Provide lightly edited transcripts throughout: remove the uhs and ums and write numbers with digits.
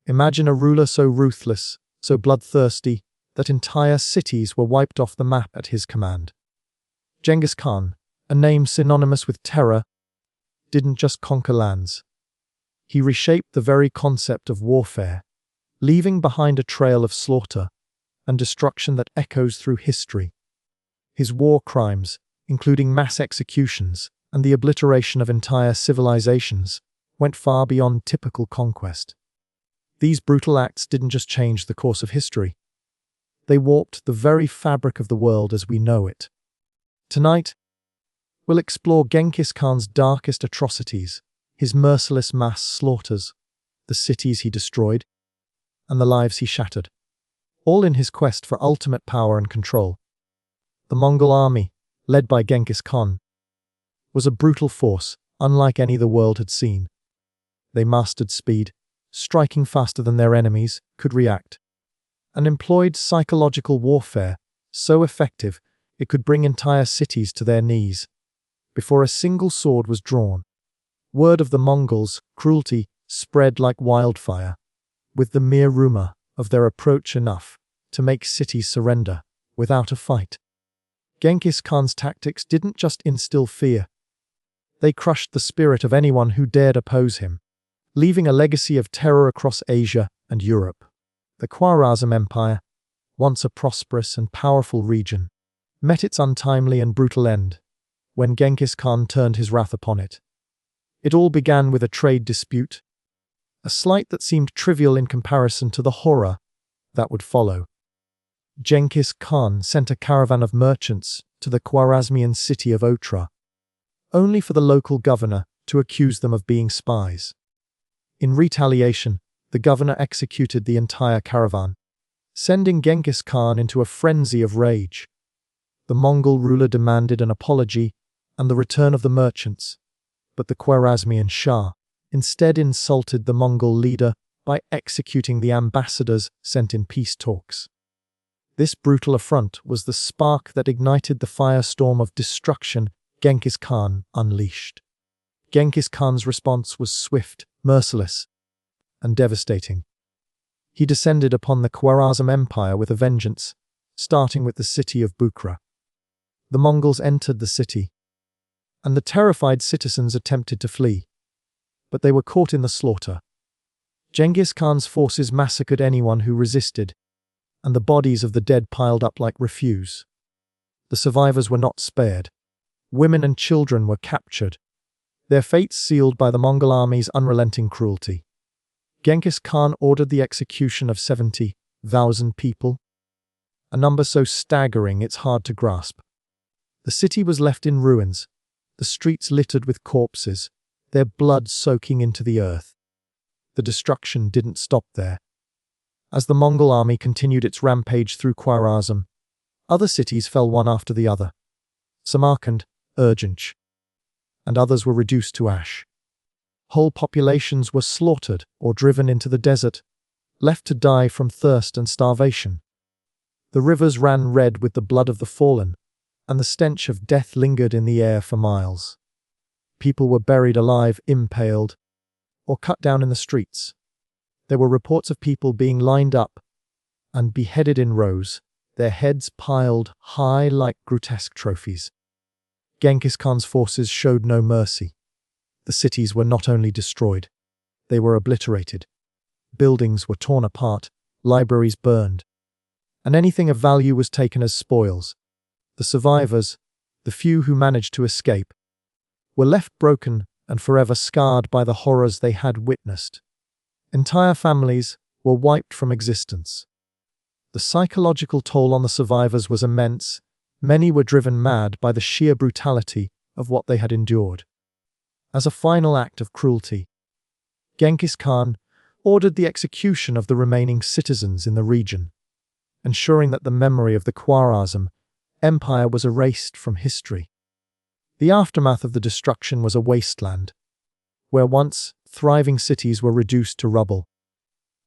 Imagine a ruler so ruthless, so bloodthirsty, that entire cities were wiped off the map at his command. Genghis Khan, a name synonymous with terror, didn't just conquer lands. He reshaped the very concept of warfare, leaving behind a trail of slaughter and destruction that echoes through history. His war crimes, including mass executions and the obliteration of entire civilizations, went far beyond typical conquest. These brutal acts didn't just change the course of history. They warped the very fabric of the world as we know it. Tonight, we'll explore Genghis Khan's darkest atrocities, his merciless mass slaughters, the cities he destroyed, and the lives he shattered, all in his quest for ultimate power and control. The Mongol army, led by Genghis Khan, was a brutal force unlike any the world had seen. They mastered speed, striking faster than their enemies could react, and employed psychological warfare so effective it could bring entire cities to their knees before a single sword was drawn. Word of the Mongols' cruelty spread like wildfire, with the mere rumor of their approach enough to make cities surrender without a fight. Genghis Khan's tactics didn't just instill fear. They crushed the spirit of anyone who dared oppose him, leaving a legacy of terror across Asia and Europe. The Khwarezm Empire, once a prosperous and powerful region, met its untimely and brutal end when Genghis Khan turned his wrath upon it. It all began with a trade dispute, a slight that seemed trivial in comparison to the horror that would follow. Genghis Khan sent a caravan of merchants to the Khwarezmian city of Otra, only for the local governor to accuse them of being spies. In retaliation, the governor executed the entire caravan, sending Genghis Khan into a frenzy of rage. The Mongol ruler demanded an apology and the return of the merchants, but the Khwarezmian Shah instead insulted the Mongol leader by executing the ambassadors sent in peace talks. This brutal affront was the spark that ignited the firestorm of destruction Genghis Khan unleashed. Genghis Khan's response was swift, merciless, and devastating. He descended upon the Khwarezm Empire with a vengeance, starting with the city of Bukhara. The Mongols entered the city, and the terrified citizens attempted to flee, but they were caught in the slaughter. Genghis Khan's forces massacred anyone who resisted, and the bodies of the dead piled up like refuse. The survivors were not spared. Women and children were captured, their fates sealed by the Mongol army's unrelenting cruelty. Genghis Khan ordered the execution of 70,000 people, a number so staggering it's hard to grasp. The city was left in ruins, the streets littered with corpses, their blood soaking into the earth. The destruction didn't stop there. As the Mongol army continued its rampage through Khwarezm, other cities fell one after the other. Samarkand, Urgench, and others were reduced to ash. Whole populations were slaughtered or driven into the desert, left to die from thirst and starvation. The rivers ran red with the blood of the fallen, and the stench of death lingered in the air for miles. People were buried alive, impaled, or cut down in the streets. There were reports of people being lined up and beheaded in rows, their heads piled high like grotesque trophies. Genghis Khan's forces showed no mercy. The cities were not only destroyed, they were obliterated. Buildings were torn apart, libraries burned, and anything of value was taken as spoils. The survivors, the few who managed to escape, were left broken and forever scarred by the horrors they had witnessed. Entire families were wiped from existence. The psychological toll on the survivors was immense. Many were driven mad by the sheer brutality of what they had endured. As a final act of cruelty, Genghis Khan ordered the execution of the remaining citizens in the region, ensuring that the memory of the Khwarezm Empire was erased from history. The aftermath of the destruction was a wasteland, where once thriving cities were reduced to rubble,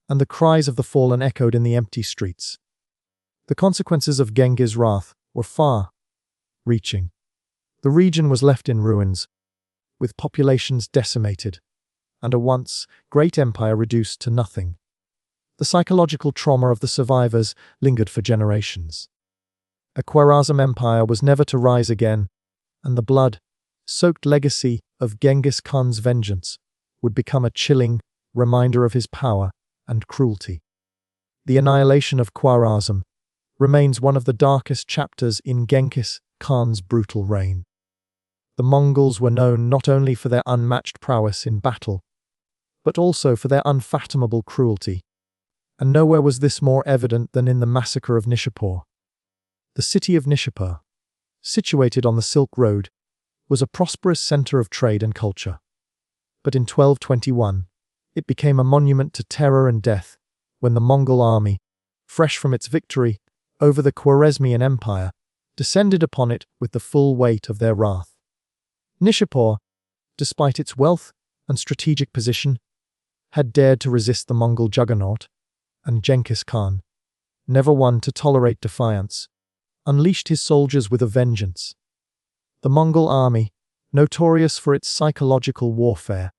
and the cries of the fallen echoed in the empty streets. The consequences of Genghis' wrath were far-reaching. The region was left in ruins, with populations decimated, and a once great empire reduced to nothing. The psychological trauma of the survivors lingered for generations. A Khwarezm empire was never to rise again, and the blood-soaked legacy of Genghis Khan's vengeance would become a chilling reminder of his power and cruelty. The annihilation of Khwarezm remains one of the darkest chapters in Genghis Khan's brutal reign. The Mongols were known not only for their unmatched prowess in battle, but also for their unfathomable cruelty, and nowhere was this more evident than in the massacre of Nishapur. The city of Nishapur, situated on the Silk Road, was a prosperous center of trade and culture. But in 1221, it became a monument to terror and death when the Mongol army, fresh from its victory over the Khwarezmian Empire, descended upon it with the full weight of their wrath. Nishapur, despite its wealth and strategic position, had dared to resist the Mongol juggernaut, and Genghis Khan, never one to tolerate defiance, unleashed his soldiers with a vengeance. The Mongol army, notorious for its psychological warfare,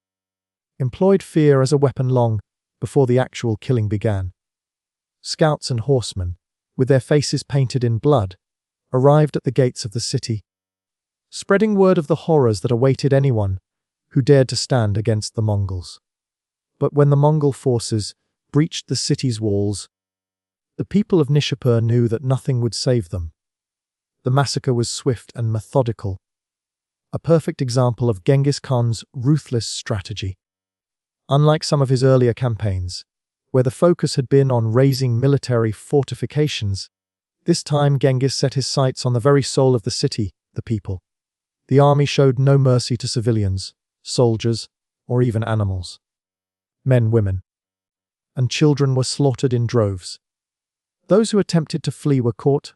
employed fear as a weapon long before the actual killing began. Scouts and horsemen, with their faces painted in blood, arrived at the gates of the city, spreading word of the horrors that awaited anyone who dared to stand against the Mongols. But when the Mongol forces breached the city's walls, the people of Nishapur knew that nothing would save them. The massacre was swift and methodical, a perfect example of Genghis Khan's ruthless strategy. Unlike some of his earlier campaigns, where the focus had been on raising military fortifications, this time Genghis set his sights on the very soul of the city, the people. The army showed no mercy to civilians, soldiers, or even animals. Men, women, and children were slaughtered in droves. Those who attempted to flee were caught,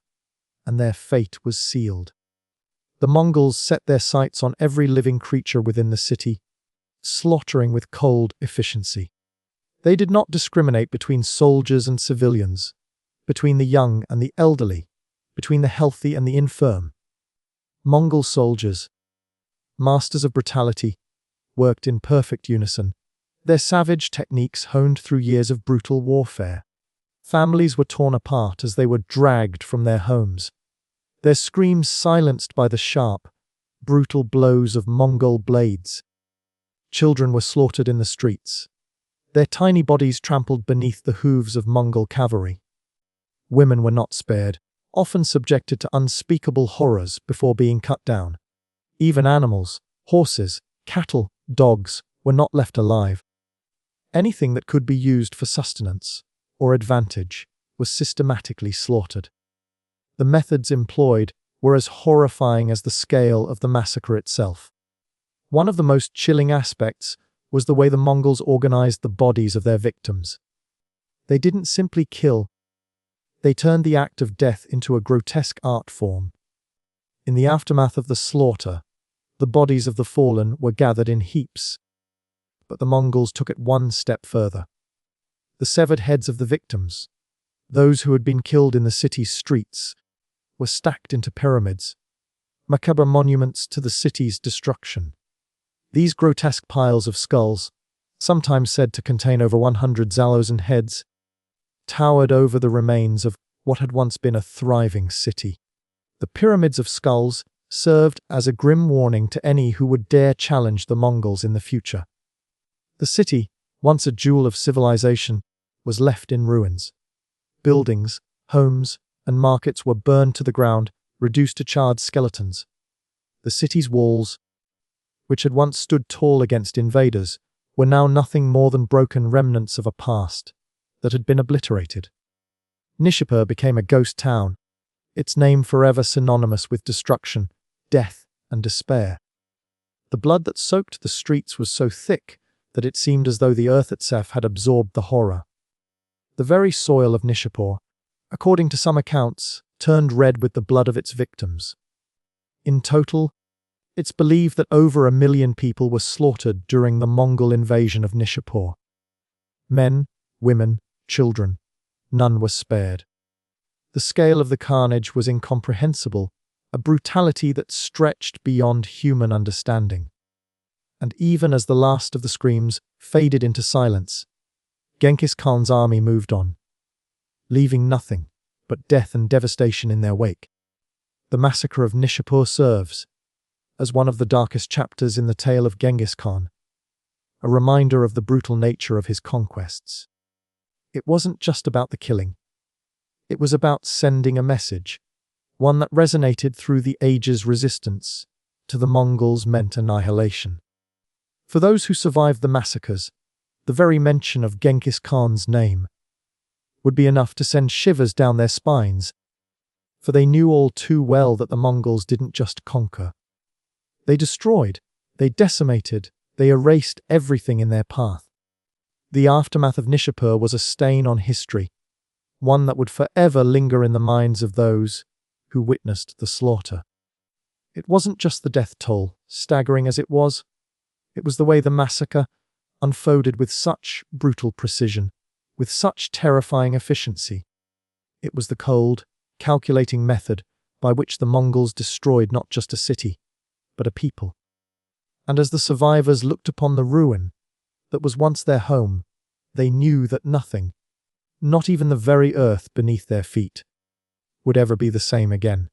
and their fate was sealed. The Mongols set their sights on every living creature within the city, slaughtering with cold efficiency. They did not discriminate between soldiers and civilians, between the young and the elderly, between the healthy and the infirm. Mongol soldiers, masters of brutality, worked in perfect unison, their savage techniques honed through years of brutal warfare. Families were torn apart as they were dragged from their homes, their screams silenced by the sharp, brutal blows of Mongol blades. Children were slaughtered in the streets, their tiny bodies trampled beneath the hooves of Mongol cavalry. Women were not spared, often subjected to unspeakable horrors before being cut down. Even animals, horses, cattle, dogs, were not left alive. Anything that could be used for sustenance or advantage was systematically slaughtered. The methods employed were as horrifying as the scale of the massacre itself. One of the most chilling aspects was the way the Mongols organized the bodies of their victims. They didn't simply kill, they turned the act of death into a grotesque art form. In the aftermath of the slaughter, the bodies of the fallen were gathered in heaps. But the Mongols took it one step further. The severed heads of the victims, those who had been killed in the city's streets, were stacked into pyramids, macabre monuments to the city's destruction. These grotesque piles of skulls, sometimes said to contain over 100 Zalozan heads, towered over the remains of what had once been a thriving city. The pyramids of skulls served as a grim warning to any who would dare challenge the Mongols in the future. The city, once a jewel of civilization, was left in ruins. Buildings, homes, and markets were burned to the ground, reduced to charred skeletons. The city's walls, which had once stood tall against invaders, were now nothing more than broken remnants of a past that had been obliterated. Nishapur became a ghost town, its name forever synonymous with destruction, death, and despair. The blood that soaked the streets was so thick that it seemed as though the earth itself had absorbed the horror. The very soil of Nishapur, according to some accounts, turned red with the blood of its victims. In total, it's believed that over 1 million people were slaughtered during the Mongol invasion of Nishapur. Men, women, children, none were spared. The scale of the carnage was incomprehensible, a brutality that stretched beyond human understanding. And even as the last of the screams faded into silence, Genghis Khan's army moved on, leaving nothing but death and devastation in their wake. The massacre of Nishapur serves as one of the darkest chapters in the tale of Genghis Khan, a reminder of the brutal nature of his conquests. It wasn't just about the killing. It was about sending a message, one that resonated through the ages. Resistance to the Mongols meant annihilation. For those who survived the massacres, the very mention of Genghis Khan's name would be enough to send shivers down their spines, for they knew all too well that the Mongols didn't just conquer. They destroyed, they decimated, they erased everything in their path. The aftermath of Nishapur was a stain on history, one that would forever linger in the minds of those who witnessed the slaughter. It wasn't just the death toll, staggering as it was the way the massacre unfolded with such brutal precision, with such terrifying efficiency. It was the cold, calculating method by which the Mongols destroyed not just a city, but a people. And as the survivors looked upon the ruin that was once their home, they knew that nothing, not even the very earth beneath their feet, would ever be the same again.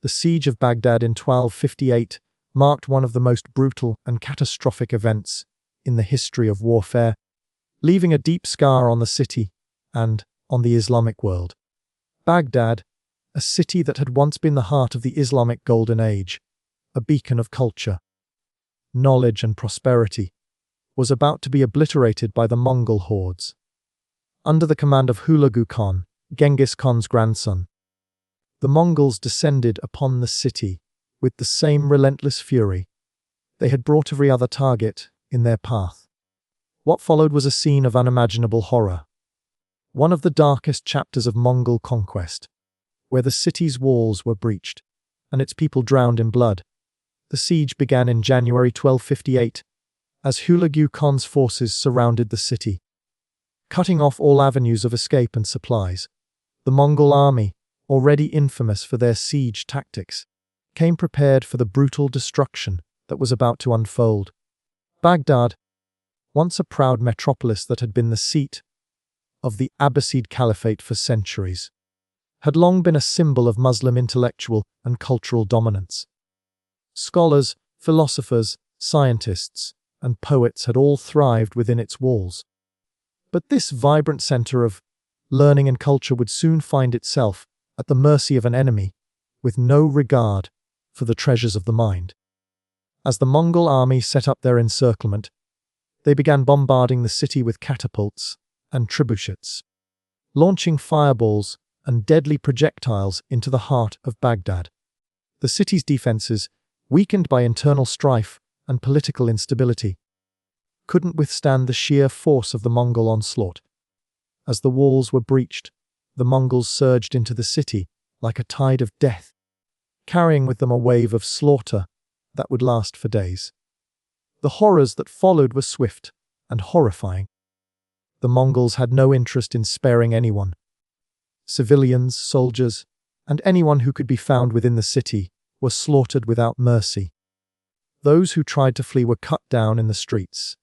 The siege of Baghdad in 1258 marked one of the most brutal and catastrophic events in the history of warfare, leaving a deep scar on the city and on the Islamic world. Baghdad, a city that had once been the heart of the Islamic Golden Age, a beacon of culture, knowledge and prosperity, was about to be obliterated by the Mongol hordes. Under the command of Hulagu Khan, Genghis Khan's grandson, the Mongols descended upon the city with the same relentless fury they had brought every other target in their path. What followed was a scene of unimaginable horror, one of the darkest chapters of Mongol conquest, where the city's walls were breached and its people drowned in blood. The siege began in January 1258, as Hulagu Khan's forces surrounded the city, cutting off all avenues of escape and supplies. The Mongol army, already infamous for their siege tactics, came prepared for the brutal destruction that was about to unfold. Baghdad, once a proud metropolis that had been the seat of the Abbasid Caliphate for centuries, had long been a symbol of Muslim intellectual and cultural dominance. Scholars, philosophers, scientists, and poets had all thrived within its walls. But this vibrant center of learning and culture would soon find itself at the mercy of an enemy with no regard for the treasures of the mind. As the Mongol army set up their encirclement, they began bombarding the city with catapults and trebuchets, launching fireballs and deadly projectiles into the heart of Baghdad. The city's defenses, weakened by internal strife and political instability, couldn't withstand the sheer force of the Mongol onslaught. As the walls were breached, the Mongols surged into the city like a tide of death, carrying with them a wave of slaughter that would last for days. The horrors that followed were swift and horrifying. The Mongols had no interest in sparing anyone. Civilians, soldiers, and anyone who could be found within the city were slaughtered without mercy. Those who tried to flee were cut down in the streets,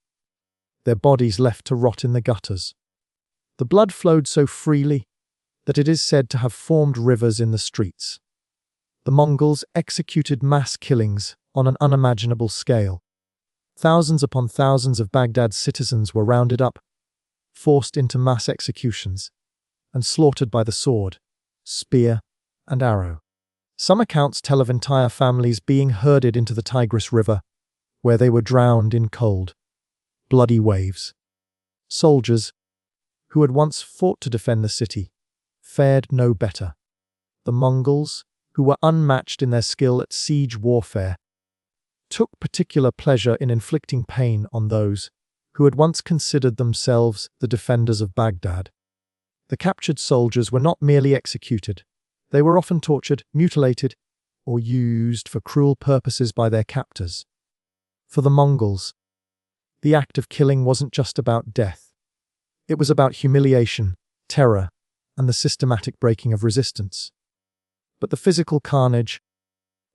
their bodies left to rot in the gutters. The blood flowed so freely that it is said to have formed rivers in the streets. The Mongols executed mass killings on an unimaginable scale. Thousands upon thousands of Baghdad's citizens were rounded up, forced into mass executions, and slaughtered by the sword, spear, and arrow. Some accounts tell of entire families being herded into the Tigris River, where they were drowned in cold, bloody waves. Soldiers, who had once fought to defend the city, fared no better. The Mongols, who were unmatched in their skill at siege warfare, took particular pleasure in inflicting pain on those who had once considered themselves the defenders of Baghdad. The captured soldiers were not merely executed. They were often tortured, mutilated, or used for cruel purposes by their captors. For the Mongols, the act of killing wasn't just about death. It was about humiliation, terror, and the systematic breaking of resistance. But the physical carnage,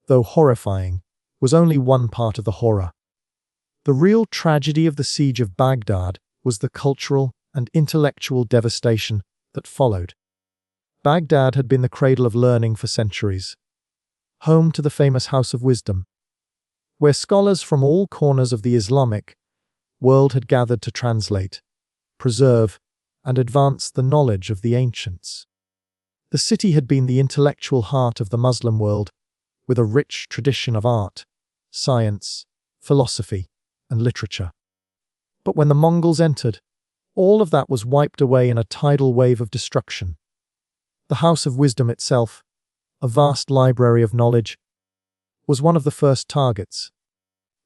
though horrifying, was only one part of the horror. The real tragedy of the siege of Baghdad was the cultural and intellectual devastation that followed. Baghdad had been the cradle of learning for centuries, home to the famous House of Wisdom, where scholars from all corners of the Islamic world had gathered to translate, preserve, and advance the knowledge of the ancients. The city had been the intellectual heart of the Muslim world, with a rich tradition of art, science, philosophy, and literature. But when the Mongols entered, all of that was wiped away in a tidal wave of destruction. The House of Wisdom itself, a vast library of knowledge, was one of the first targets.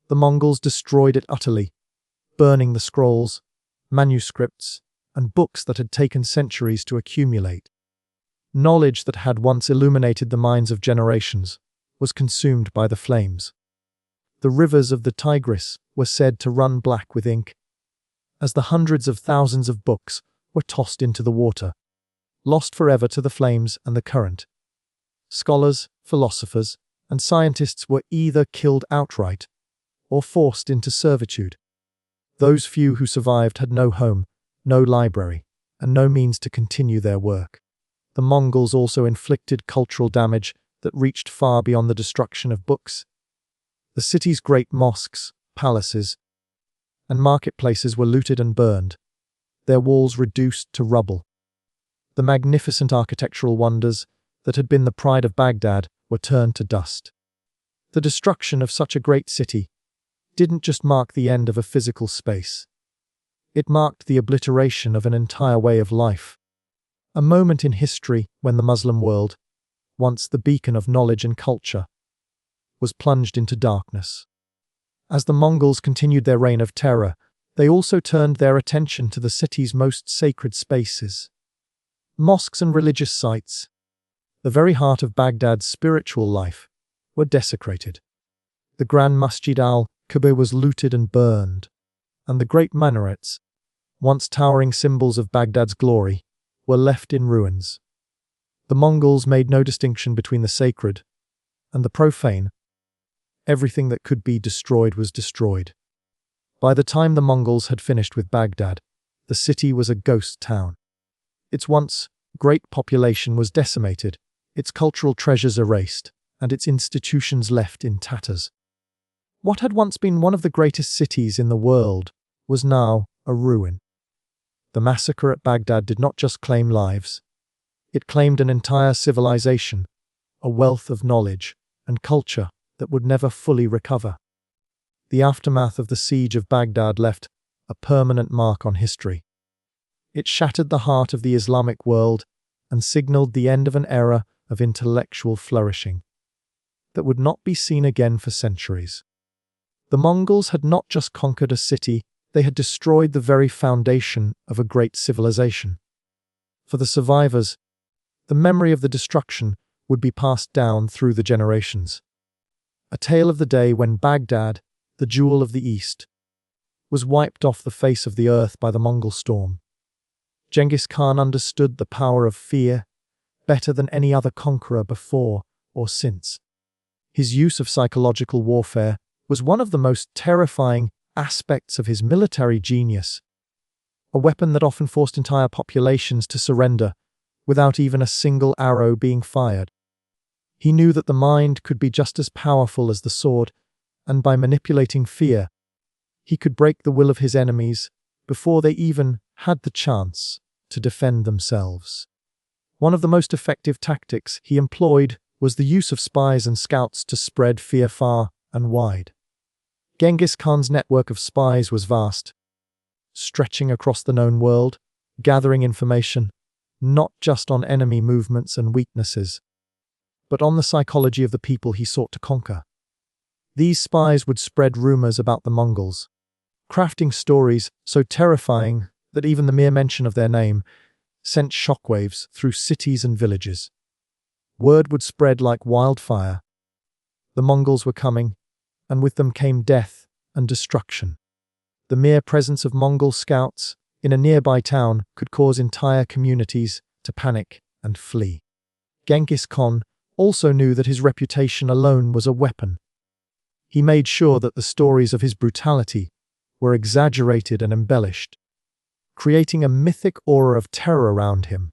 The Mongols destroyed it utterly, burning the scrolls, manuscripts, and books that had taken centuries to accumulate. Knowledge that had once illuminated the minds of generations was consumed by the flames. The rivers of the Tigris were said to run black with ink, as the hundreds of thousands of books were tossed into the water, lost forever to the flames and the current. Scholars, philosophers, and scientists were either killed outright or forced into servitude. Those few who survived had no home, no library, and no means to continue their work. The Mongols also inflicted cultural damage that reached far beyond the destruction of books. The city's great mosques, palaces, and marketplaces were looted and burned, their walls reduced to rubble. The magnificent architectural wonders that had been the pride of Baghdad were turned to dust. The destruction of such a great city didn't just mark the end of a physical space. It marked the obliteration of an entire way of life. A moment in history when the Muslim world, once the beacon of knowledge and culture, was plunged into darkness. As the Mongols continued their reign of terror, they also turned their attention to the city's most sacred spaces. Mosques and religious sites, the very heart of Baghdad's spiritual life, were desecrated. The Grand Masjid al-Kabir was looted and burned, and the great minarets, once towering symbols of Baghdad's glory, were left in ruins. The Mongols made no distinction between the sacred and the profane. Everything that could be destroyed was destroyed. By the time the Mongols had finished with Baghdad, the city was a ghost town. Its once great population was decimated, its cultural treasures erased, and its institutions left in tatters. What had once been one of the greatest cities in the world was now a ruin. The massacre at Baghdad did not just claim lives. It claimed an entire civilization, a wealth of knowledge and culture that would never fully recover. The aftermath of the siege of Baghdad left a permanent mark on history. It shattered the heart of the Islamic world and signaled the end of an era of intellectual flourishing that would not be seen again for centuries. The Mongols had not just conquered a city, they had destroyed the very foundation of a great civilization. For the survivors, the memory of the destruction would be passed down through the generations. A tale of the day when Baghdad, the jewel of the East, was wiped off the face of the earth by the Mongol storm. Genghis Khan understood the power of fear better than any other conqueror before or since. His use of psychological warfare was one of the most terrifying aspects of his military genius, a weapon that often forced entire populations to surrender without even a single arrow being fired. He knew that the mind could be just as powerful as the sword, and by manipulating fear, he could break the will of his enemies before they even had the chance to defend themselves. One of the most effective tactics he employed was the use of spies and scouts to spread fear far and wide. Genghis Khan's network of spies was vast, stretching across the known world, gathering information not just on enemy movements and weaknesses, but on the psychology of the people he sought to conquer. These spies would spread rumors about the Mongols, crafting stories so terrifying that even the mere mention of their name sent shockwaves through cities and villages. Word would spread like wildfire. The Mongols were coming, and with them came death and destruction. The mere presence of Mongol scouts in a nearby town could cause entire communities to panic and flee. Genghis Khan also knew that his reputation alone was a weapon. He made sure that the stories of his brutality were exaggerated and embellished, creating a mythic aura of terror around him.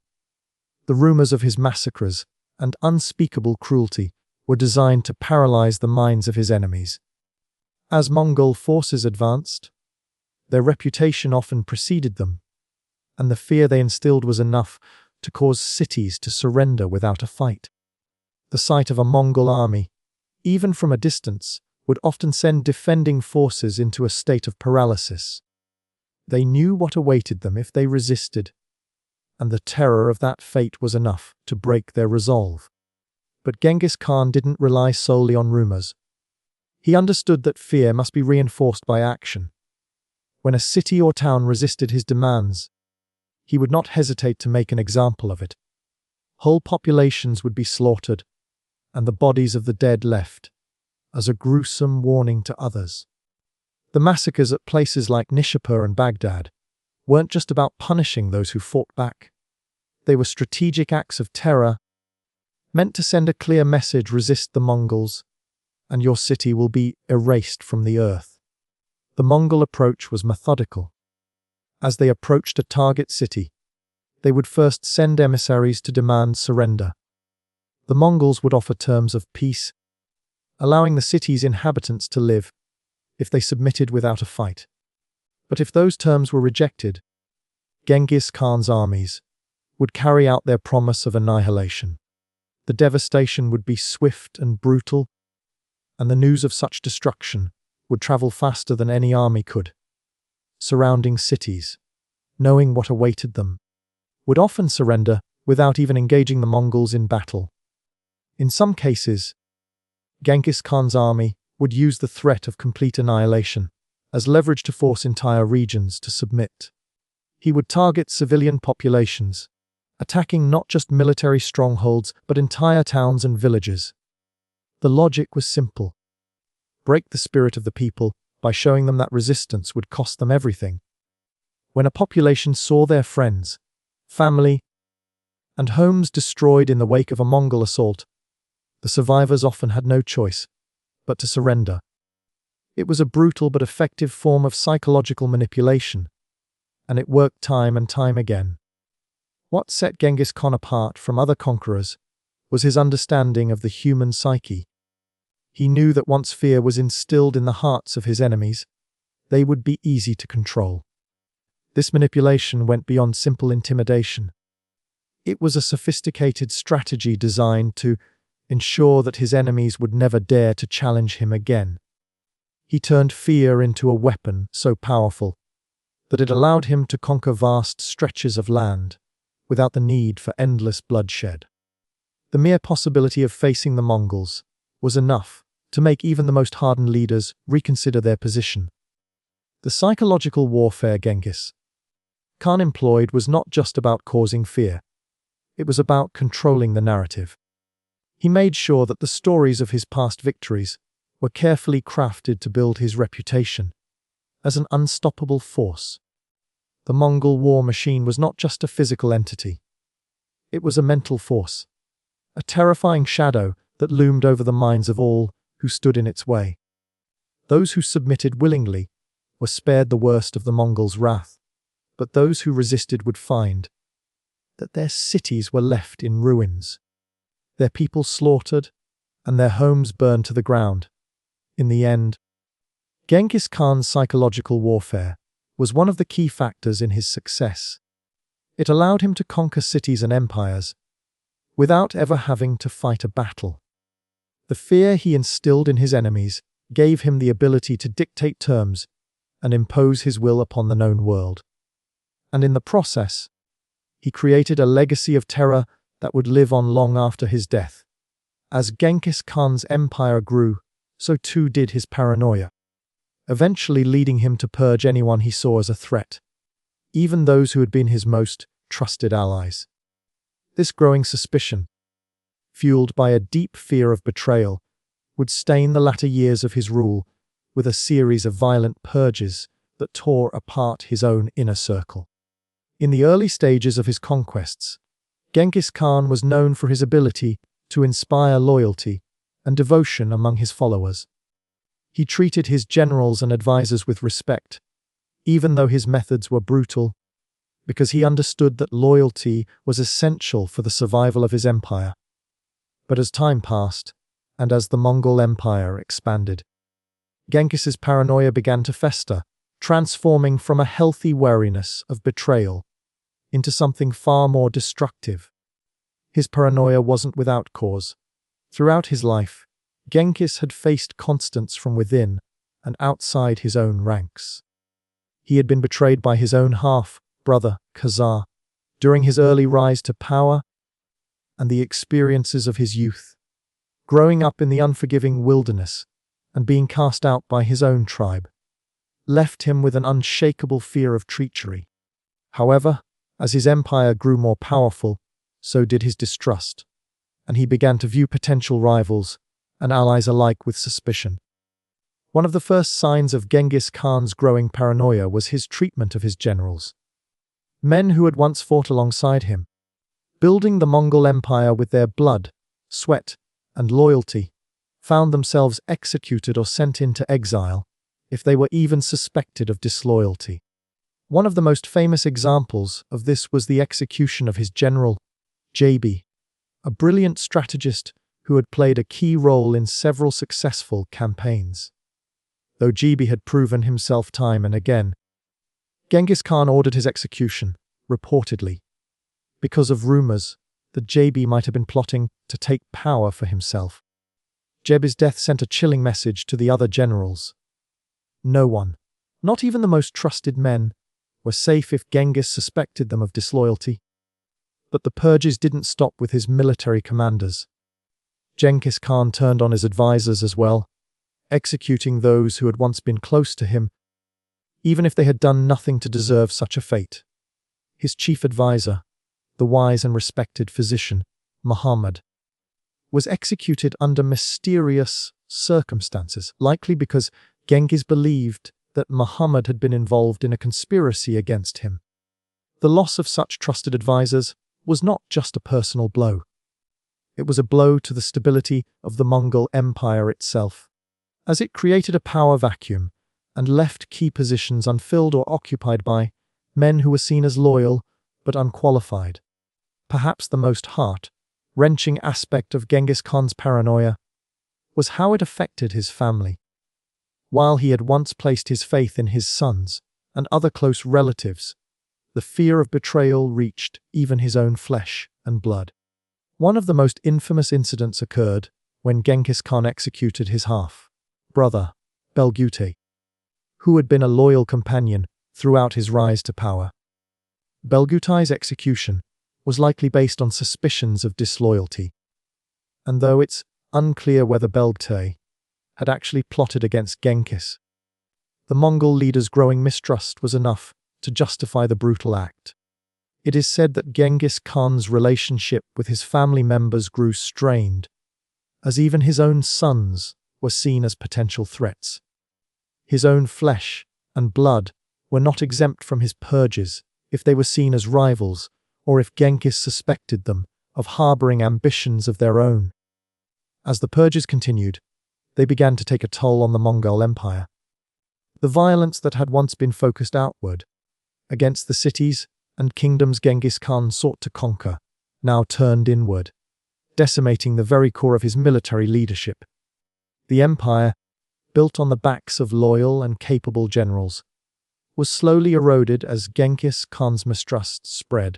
The rumors of his massacres and unspeakable cruelty were designed to paralyze the minds of his enemies. As Mongol forces advanced, their reputation often preceded them, and the fear they instilled was enough to cause cities to surrender without a fight. The sight of a Mongol army, even from a distance, would often send defending forces into a state of paralysis. They knew what awaited them if they resisted, and the terror of that fate was enough to break their resolve. But Genghis Khan didn't rely solely on rumors. He understood that fear must be reinforced by action. When a city or town resisted his demands, he would not hesitate to make an example of it. Whole populations would be slaughtered, and the bodies of the dead left as a gruesome warning to others. The massacres at places like Nishapur and Baghdad weren't just about punishing those who fought back. They were strategic acts of terror, meant to send a clear message: resist the Mongols, and your city will be erased from the earth. The Mongol approach was methodical. As they approached a target city, they would first send emissaries to demand surrender. The Mongols would offer terms of peace, allowing the city's inhabitants to live if they submitted without a fight. But if those terms were rejected, Genghis Khan's armies would carry out their promise of annihilation. The devastation would be swift and brutal, and the news of such destruction would travel faster than any army could. Surrounding cities, knowing what awaited them, would often surrender without even engaging the Mongols in battle. In some cases, Genghis Khan's army would use the threat of complete annihilation as leverage to force entire regions to submit. He would target civilian populations, attacking not just military strongholds but entire towns and villages. The logic was simple: break the spirit of the people by showing them that resistance would cost them everything. When a population saw their friends, family, and homes destroyed in the wake of a Mongol assault, the survivors often had no choice but to surrender. It was a brutal but effective form of psychological manipulation, and it worked time and time again. What set Genghis Khan apart from other conquerors was his understanding of the human psyche. He knew that once fear was instilled in the hearts of his enemies, they would be easy to control. This manipulation went beyond simple intimidation. It was a sophisticated strategy designed to ensure that his enemies would never dare to challenge him again. He turned fear into a weapon so powerful that it allowed him to conquer vast stretches of land without the need for endless bloodshed. The mere possibility of facing the Mongols was enough to make even the most hardened leaders reconsider their position. The psychological warfare Genghis Khan employed was not just about causing fear. It was about controlling the narrative. He made sure that the stories of his past victories were carefully crafted to build his reputation as an unstoppable force. The Mongol war machine was not just a physical entity. It was a mental force, a terrifying shadow that loomed over the minds of all who stood in its way. Those who submitted willingly were spared the worst of the Mongols' wrath, but those who resisted would find that their cities were left in ruins, their people slaughtered, and their homes burned to the ground. In the end, Genghis Khan's psychological warfare was one of the key factors in his success. It allowed him to conquer cities and empires without ever having to fight a battle. The fear he instilled in his enemies gave him the ability to dictate terms and impose his will upon the known world. And in the process, he created a legacy of terror that would live on long after his death. As Genghis Khan's empire grew, so too did his paranoia, eventually leading him to purge anyone he saw as a threat, even those who had been his most trusted allies. This growing suspicion, fueled by a deep fear of betrayal, would stain the latter years of his rule with a series of violent purges that tore apart his own inner circle. In the early stages of his conquests, Genghis Khan was known for his ability to inspire loyalty and devotion among his followers. He treated his generals and advisors with respect, even though his methods were brutal because he understood that loyalty was essential for the survival of his empire. But as time passed, and as the Mongol Empire expanded, Genghis's paranoia began to fester, transforming from a healthy wariness of betrayal into something far more destructive. His paranoia wasn't without cause. Throughout his life, Genghis had faced constants from within and outside his own ranks. He had been betrayed by his own half-brother, Khazar, during his early rise to power, and the experiences of his youth, growing up in the unforgiving wilderness and being cast out by his own tribe, left him with an unshakable fear of treachery. However, as his empire grew more powerful, so did his distrust, and he began to view potential rivals and allies alike with suspicion. One of the first signs of Genghis Khan's growing paranoia was his treatment of his generals. Men who had once fought alongside him, building the Mongol Empire with their blood, sweat, and loyalty, found themselves executed or sent into exile if they were even suspected of disloyalty. One of the most famous examples of this was the execution of his general, Jabi, a brilliant strategist who had played a key role in several successful campaigns. Though Jabi had proven himself time and again, Genghis Khan ordered his execution, reportedly, because of rumors that Jabi might have been plotting to take power for himself. Jabi's death sent a chilling message to the other generals. No one, not even the most trusted men, were safe if Genghis suspected them of disloyalty. But the purges didn't stop with his military commanders. Genghis Khan turned on his advisors as well, executing those who had once been close to him, even if they had done nothing to deserve such a fate. His chief advisor, the wise and respected physician, Muhammad, was executed under mysterious circumstances, likely because Genghis believed that Muhammad had been involved in a conspiracy against him. The loss of such trusted advisors was not just a personal blow. It was a blow to the stability of the Mongol Empire itself, as it created a power vacuum and left key positions unfilled or occupied by men who were seen as loyal but unqualified. Perhaps the most heart-wrenching aspect of Genghis Khan's paranoia was how it affected his family. While he had once placed his faith in his sons and other close relatives, the fear of betrayal reached even his own flesh and blood. One of the most infamous incidents occurred when Genghis Khan executed his half-brother, Belgute, who had been a loyal companion throughout his rise to power. Belgute's execution was likely based on suspicions of disloyalty, and though it's unclear whether Belgute had actually plotted against Genghis, the Mongol leader's growing mistrust was enough to justify the brutal act. It is said that Genghis Khan's relationship with his family members grew strained, as even his own sons were seen as potential threats. His own flesh and blood were not exempt from his purges if they were seen as rivals or if Genghis suspected them of harboring ambitions of their own. As the purges continued, they began to take a toll on the Mongol Empire. The violence that had once been focused outward, against the cities and kingdoms Genghis Khan sought to conquer, now turned inward, decimating the very core of his military leadership. The empire, built on the backs of loyal and capable generals, was slowly eroded as Genghis Khan's mistrust spread.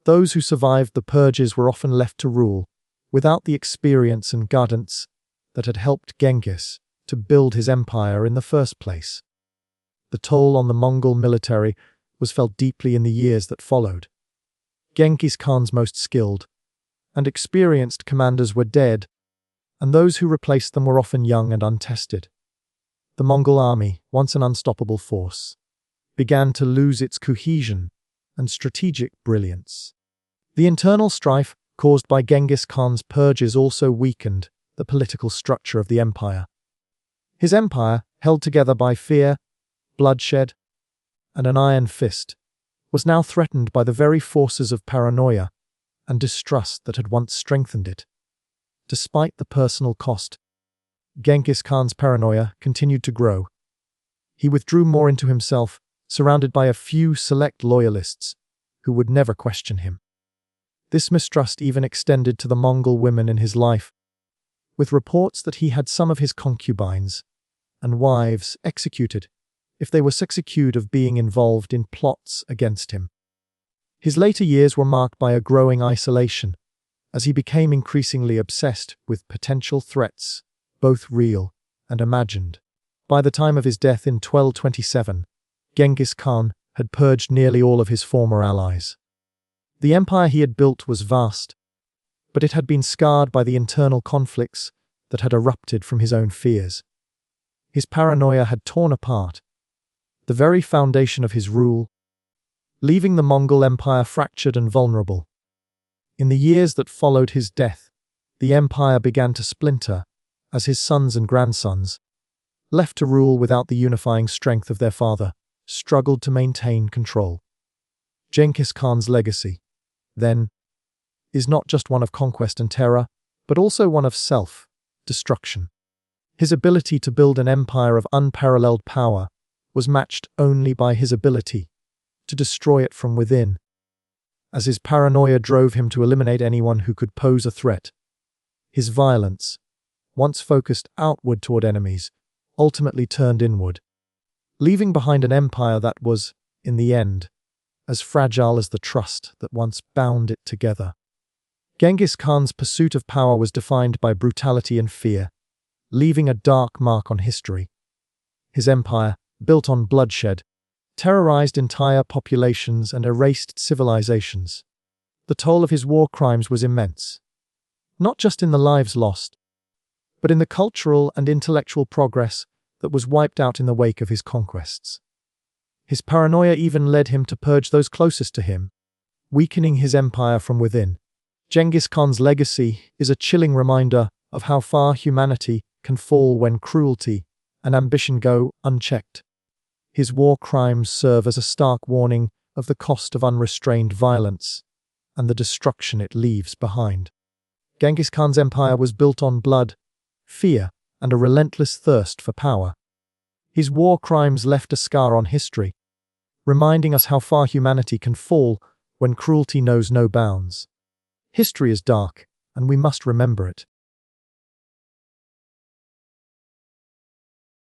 Those who survived the purges were often left to rule, without the experience and guidance that had helped Genghis to build his empire in the first place. The toll on the Mongol military was felt deeply in the years that followed. Genghis Khan's most skilled and experienced commanders were dead, and those who replaced them were often young and untested. The Mongol army, once an unstoppable force, began to lose its cohesion and strategic brilliance. The internal strife caused by Genghis Khan's purges also weakened the political structure of the empire. His empire, held together by fear, bloodshed, and an iron fist, was now threatened by the very forces of paranoia and distrust that had once strengthened it. Despite the personal cost, Genghis Khan's paranoia continued to grow. He withdrew more into himself, surrounded by a few select loyalists who would never question him. This mistrust even extended to the Mongol women in his life, with reports that he had some of his concubines and wives executed if they were accused of being involved in plots against him. His later years were marked by a growing isolation, as he became increasingly obsessed with potential threats, both real and imagined. By the time of his death in 1227, Genghis Khan had purged nearly all of his former allies. The empire he had built was vast, but it had been scarred by the internal conflicts that had erupted from his own fears. His paranoia had torn apart the very foundation of his rule, leaving the Mongol Empire fractured and vulnerable. In the years that followed his death, the empire began to splinter as his sons and grandsons, left to rule without the unifying strength of their father, struggled to maintain control. Genghis Khan's legacy, then, is not just one of conquest and terror, but also one of self-destruction. His ability to build an empire of unparalleled power was matched only by his ability to destroy it from within, as his paranoia drove him to eliminate anyone who could pose a threat. His violence, once focused outward toward enemies, ultimately turned inward, leaving behind an empire that was, in the end, as fragile as the trust that once bound it together. Genghis Khan's pursuit of power was defined by brutality and fear, leaving a dark mark on history. His empire, built on bloodshed, terrorized entire populations and erased civilizations. The toll of his war crimes was immense, not just in the lives lost, but in the cultural and intellectual progress that was wiped out in the wake of his conquests. His paranoia even led him to purge those closest to him, weakening his empire from within. Genghis Khan's legacy is a chilling reminder of how far humanity can fall when cruelty and ambition go unchecked. His war crimes serve as a stark warning of the cost of unrestrained violence and the destruction it leaves behind. Genghis Khan's empire was built on blood, fear, and a relentless thirst for power. His war crimes left a scar on history, reminding us how far humanity can fall when cruelty knows no bounds. History is dark, and we must remember it.